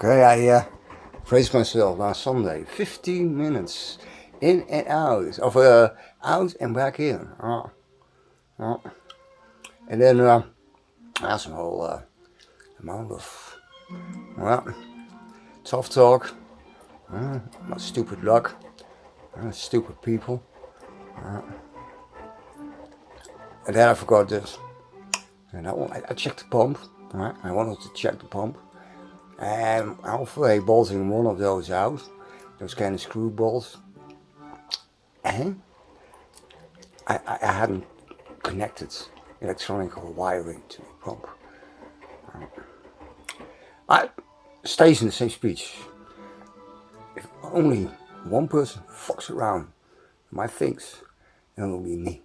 Okay, I braced myself last Sunday. 15 minutes in and out of out and back in. And then that's a whole amount of tough talk, about stupid luck, stupid people. And then I forgot this. And I checked the pump. I wanted to check the pump. And halfway bolting one of those out, those kind of screw bolts, and I hadn't connected electronic wiring to the pump. I stays in the same speech. If only one person fucks around with my things, then it'll be me.